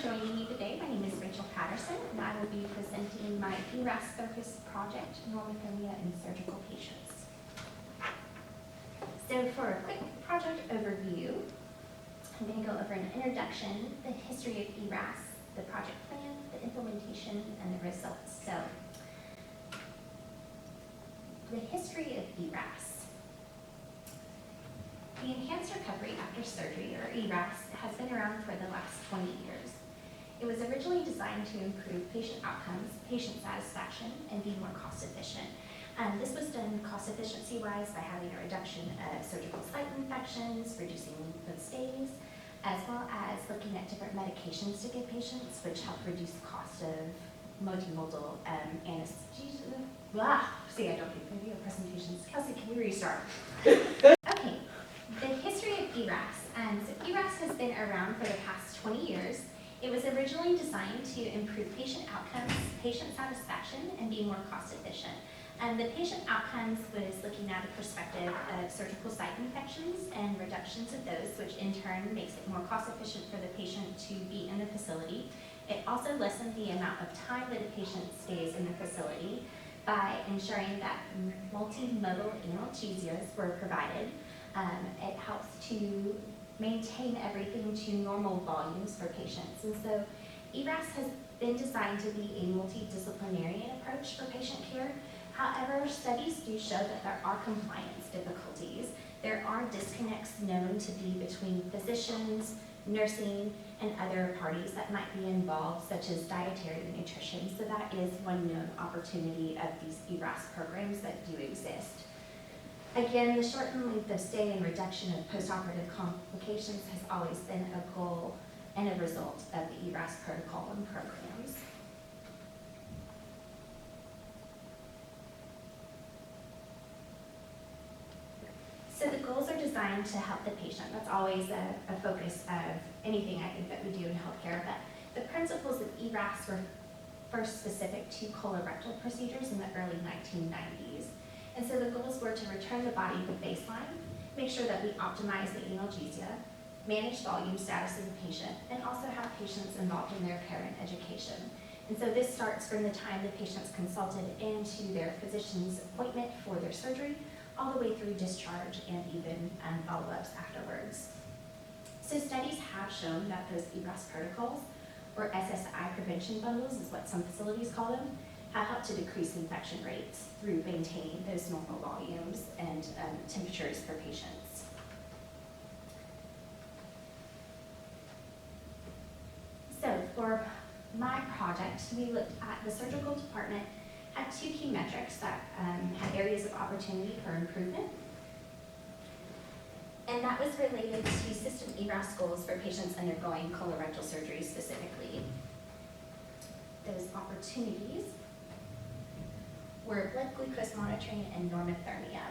joining me today. My name is Rachel Patterson, and I will be presenting my ERAS focus project, normothermia in surgical patients. So for a quick project overview, I'm going to go over an introduction, the history of ERAS, the project plan, the implementation, and the results. So the history of ERAS. The Enhanced Recovery After Surgery, or ERAS, has been around for the last 20 years. It was originally designed to improve patient outcomes, patient satisfaction, and be more cost efficient. This was done cost efficiency-wise by having a reduction of surgical site infections, reducing lymph stays, as well as looking at different medications to give patients, which help reduce the cost of multimodal anesthesia. See, I don't do video presentations. Kelsey, can we restart? Okay. The history of ERAS. So ERAS has been around for the past 20 years. It was originally designed to improve patient outcomes, patient satisfaction, and be more cost efficient. The patient outcomes was looking at a perspective of surgical site infections and reductions of those, which in turn makes it more cost efficient for the patient to be in the facility. It also lessened the amount of time that a patient stays in the facility by ensuring that multimodal analgesias were provided. It helps to maintain everything to normal volumes for patients. And so ERAS has been designed to be a multidisciplinary approach for patient care. However, studies do show that there are compliance difficulties. There are disconnects known to be between physicians, nursing, and other parties that might be involved, such as dietary and nutrition. So that is one known opportunity of these ERAS programs that do exist. Again, the shortened length of stay and reduction of postoperative complications has always been a goal and a result of the ERAS protocol and programs. So the goals are designed to help the patient. That's always a focus of anything I think that we do in healthcare. But the principles of ERAS were first specific to colorectal procedures in the early 1990s. And so the goals were to return the body to baseline, make sure that we optimize the analgesia, manage volume status of the patient, and also have patients involved in their care and education. And so this starts from the time the patient's consulted into their physician's appointment for their surgery, all the way through discharge and even follow-ups afterwards. So studies have shown that those ERAS protocols, or SSI prevention bundles is what some facilities call them, have helped to decrease infection rates through maintaining those normal volumes and temperatures for patients. So for my project, we looked at the surgical department, had two key metrics that had areas of opportunity for improvement. And that was related to system ERAS goals for patients undergoing colorectal surgery specifically. Those opportunities were blood glucose monitoring and normothermia.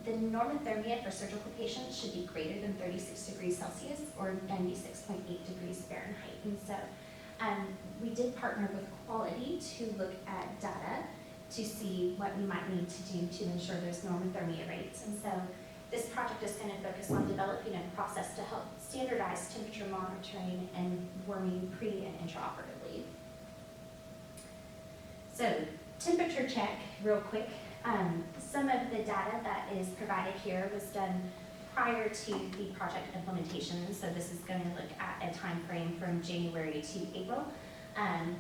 The normothermia for surgical patients should be greater than 36 degrees Celsius or 96.8 degrees Fahrenheit. And so we did partner with quality to look at data to see what we might need to do to ensure those normothermia rates. And so this project is going to focus on developing a process to help standardize temperature monitoring and warming pre and intraoperatively. So temperature check real quick. Some of the data that is provided here was done prior to the project implementation. So this is going to look at a time frame from January to April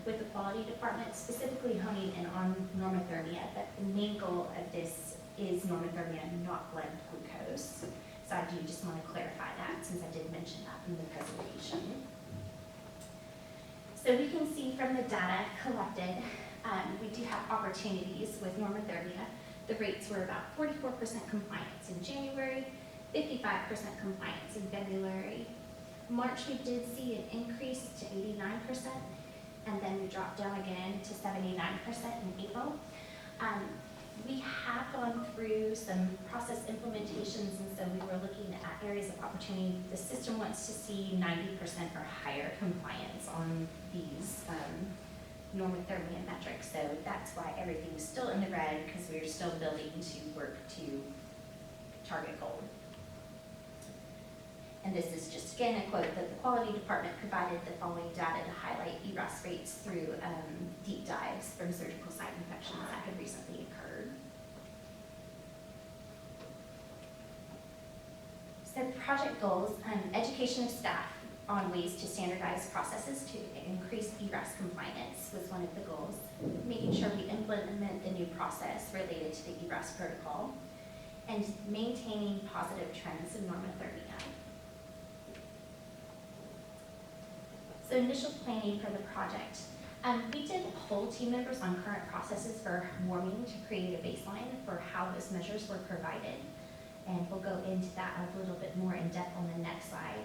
with the quality department specifically honing in on normothermia. But the main goal of this is normothermia, not blood glucose. So I do just want to clarify that since I did mention that in the presentation. So we can see from the data collected, we do have opportunities with normothermia. The rates were about 44% compliance in January, 55% compliance in February. March we did see an increase to 89%, and then we dropped down again to 79% in April. We have gone through some process implementations, and so we were looking at areas of opportunity. The system wants to see 90% or higher compliance on these normothermia metrics, so that's why everything's still in the red, because we're still building to work to target goal. And this is just again a quote that the quality department provided the following data to highlight ERAS rates through deep dives from surgical site infections that had recently occurred. So project goals, education of staff on ways to standardize processes to increase ERAS compliance was one of the goals. Making sure we implement the new process related to the ERAS protocol, and maintaining positive trends in normothermia. So initial planning for the project. We did poll team members on current processes for warming to create a baseline for how those measures were provided. And we'll go into that a little bit more in depth on the next slide.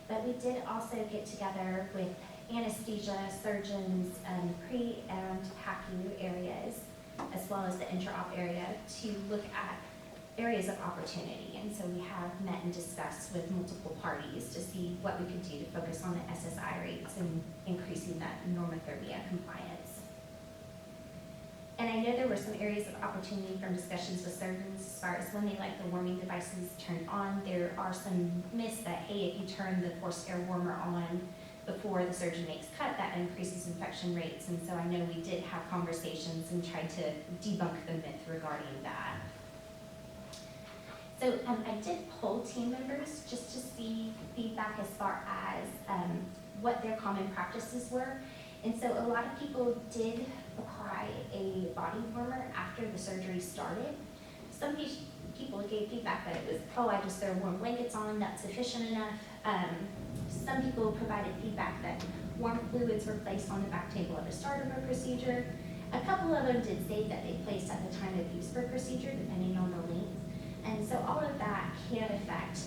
But we did also get together with anesthesia, surgeons, pre and PACU areas, as well as the intra-op area, to look at areas of opportunity. And so we have met and discussed with multiple parties to see what we could do to focus on the SSI rates and increasing that normothermia compliance. And I know there were some areas of opportunity from discussions with surgeons as far as when they like the warming devices turned on. There are some myths that, hey, if you turn the forced air warmer on before the surgeon makes cut, that increases infection rates. And so I know we did have conversations and tried to debunk the myth regarding that. So I did poll team members just to see feedback as far as what their common practices were. And so a lot of people did apply a body warmer after the surgery started. Some people gave feedback that it was, oh, I just throw warm blankets on, that's sufficient enough. Some people provided feedback that warm fluids were placed on the back table at the start of a procedure. A couple of them did say that they placed at the time of use for procedure, depending on the length. And so all of that can affect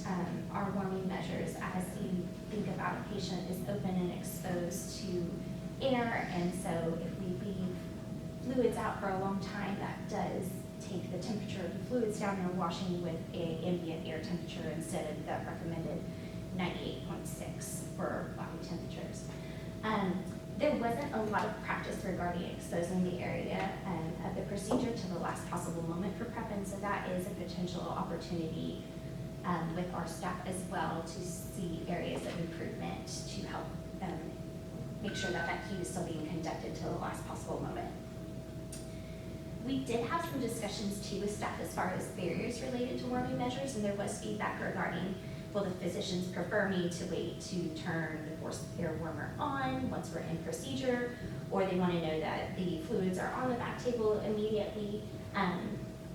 our warming measures as you think about a patient is open and exposed to air. And so if we leave fluids out for a long time, that does take the temperature of the fluids down. They're washing with an ambient air temperature instead of the recommended 98.6 for body temperatures. There wasn't a lot of practice regarding exposing the area of the procedure to the last possible moment for prep, and so that is a potential opportunity with our staff as well to see areas of improvement to help make sure that that heat is still being conducted to the last possible moment. We did have some discussions too with staff as far as barriers related to warming measures, and there was feedback regarding, will the physicians prefer me to wait to turn the forced air warmer on once we're in procedure, or they want to know that the fluids are on the back table immediately.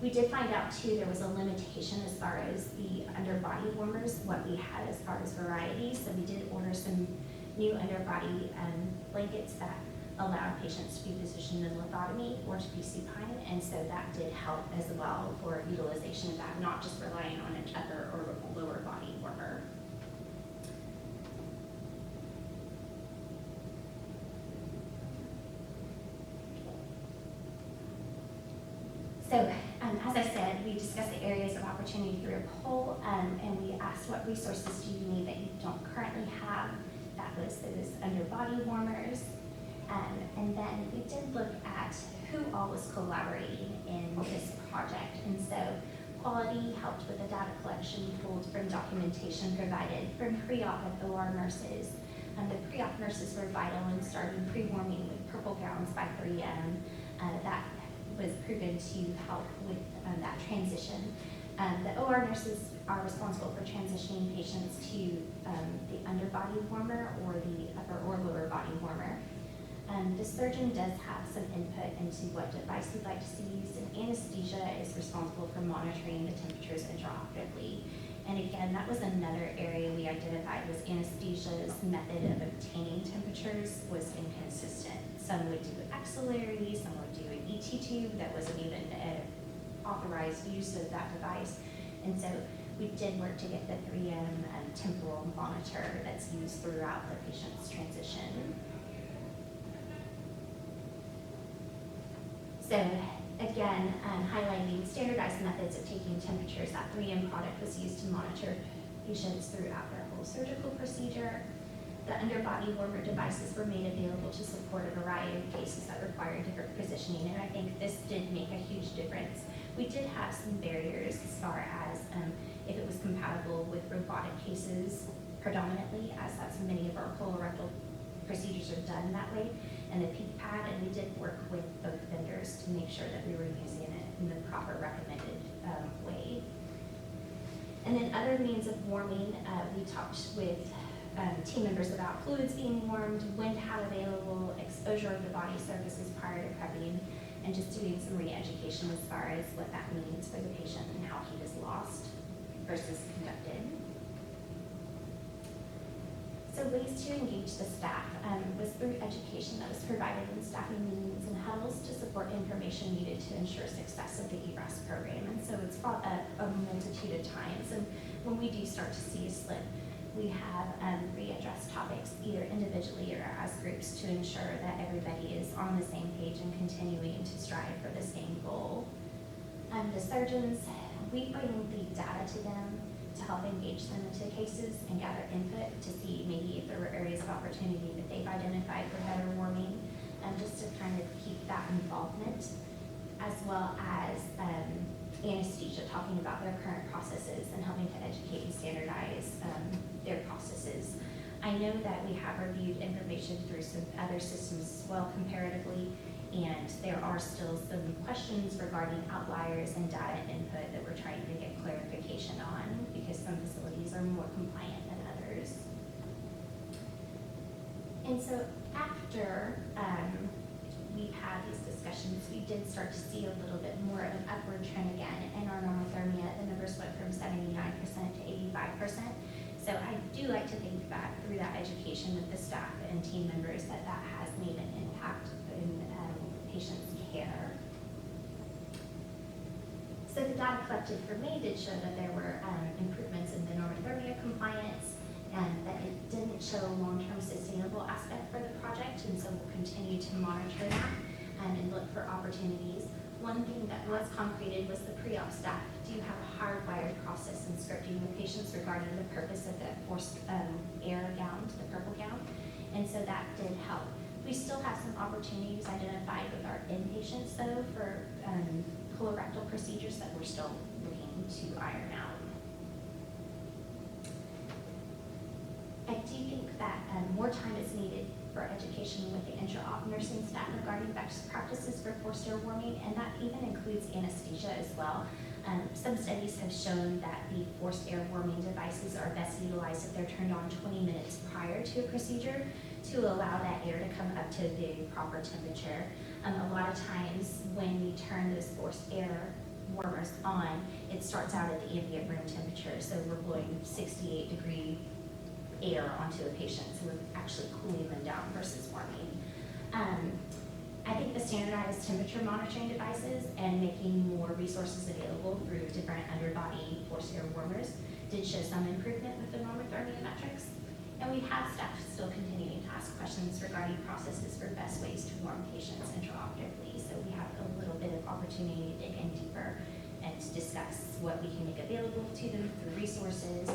We did find out too there was a limitation as far as the underbody warmers, what we had as far as variety. So we did order some new underbody blankets that allowed patients to be positioned in lithotomy or to be supine, and so that did help as well for utilization of that, not just relying on an upper or lower body warmer. So as I said, we discussed the areas of opportunity through a poll, and we asked what resources do you need that you don't currently have. That was those underbody warmers. And then we did look at who all was collaborating in this project. And so quality helped with the data collection pulled from documentation provided from pre-op and OR nurses. The pre-op nurses were vital in starting pre-warming with purple gowns by 3 a.m. That was proven to help with that transition. The OR nurses are responsible for transitioning patients to the underbody warmer or the upper or lower body warmer. The surgeon does have some input into what device he'd like to see used, and anesthesia is responsible for monitoring the temperatures intraoperatively. And again, that was another area we identified was anesthesia's method of obtaining temperatures was inconsistent. Some would do axillary, some would do an ET tube that wasn't even an authorized use of that device. And so we did work to get the 3M temporal monitor that's used throughout the patient's transition. So again, highlighting standardized methods of taking temperatures, that 3M product was used to monitor patients throughout their whole surgical procedure. The underbody warmer devices were made available to support a variety of cases that required different positioning, and I think this did make a huge difference. We did have some barriers as far as if it was compatible with robotic cases predominantly, as that's many of our colorectal procedures are done that way, and the peak pad, and we did work with both vendors to make sure that we were using it in the proper recommended way. And then other means of warming, we talked with team members about fluids being warmed, when to have available, exposure of the body surfaces prior to prepping, and just doing some re-education as far as what that means for the patient and how heat is lost versus conducted. So ways to engage the staff was through education that was provided in staffing meetings and huddles to support information needed to ensure success of the ERAS program. And so it's brought up a multitude of times. And when we do start to see a slip, we have readdressed topics either individually or as groups to ensure that everybody is on the same page and continuing to strive for the same goal. The surgeons, we bring the data to them to help engage them into cases and gather input to see maybe if there were areas of opportunity that they've identified for better warming, just to kind of keep that involvement, as well as anesthesia, talking about their current processes and helping to educate and standardize their processes. I know that we have reviewed information through some other systems as well comparatively, and there are still some questions regarding outliers and data input that we're trying to get clarification on, because some facilities are more compliant than others. And so after we've had these discussions, we did start to see a little bit more of an upward trend again in our normothermia. The numbers went from 79% to 85%. So I do like to think that through that education with the staff and team members that has made an impact in patients' care. So the data collected for May did show that there were improvements in the normothermia compliance, and that it didn't show a long-term sustainable aspect for the project, and so we'll continue to monitor that and look for opportunities. One thing that was concreted was the pre-op staff do have a hardwired process in scripting with patients regarding the purpose of the forced air gown, the purple gown, and so that did help. We still have some opportunities identified with our inpatients though for colorectal procedures that we're still looking to iron out. I do think that more time is needed for education with the intra-op nursing staff regarding best practices for forced air warming, and that even includes anesthesia as well. Some studies have shown that the forced air warming devices are best utilized if they're turned on 20 minutes prior to a procedure to allow that air to come up to the proper temperature. A lot of times when we turn those forced air warmers on, it starts out at the ambient room temperature, so we're blowing 68-degree air onto a patient, so we're actually cooling them down versus warming. I think the standardized temperature monitoring devices and making more resources available through different underbody forced air warmers did show some improvement with the normothermia metrics. And we have staff still continuing to ask questions regarding processes for best ways to warm patients intraoperatively. So we have a little bit of opportunity to dig in deeper and to discuss what we can make available to them through resources,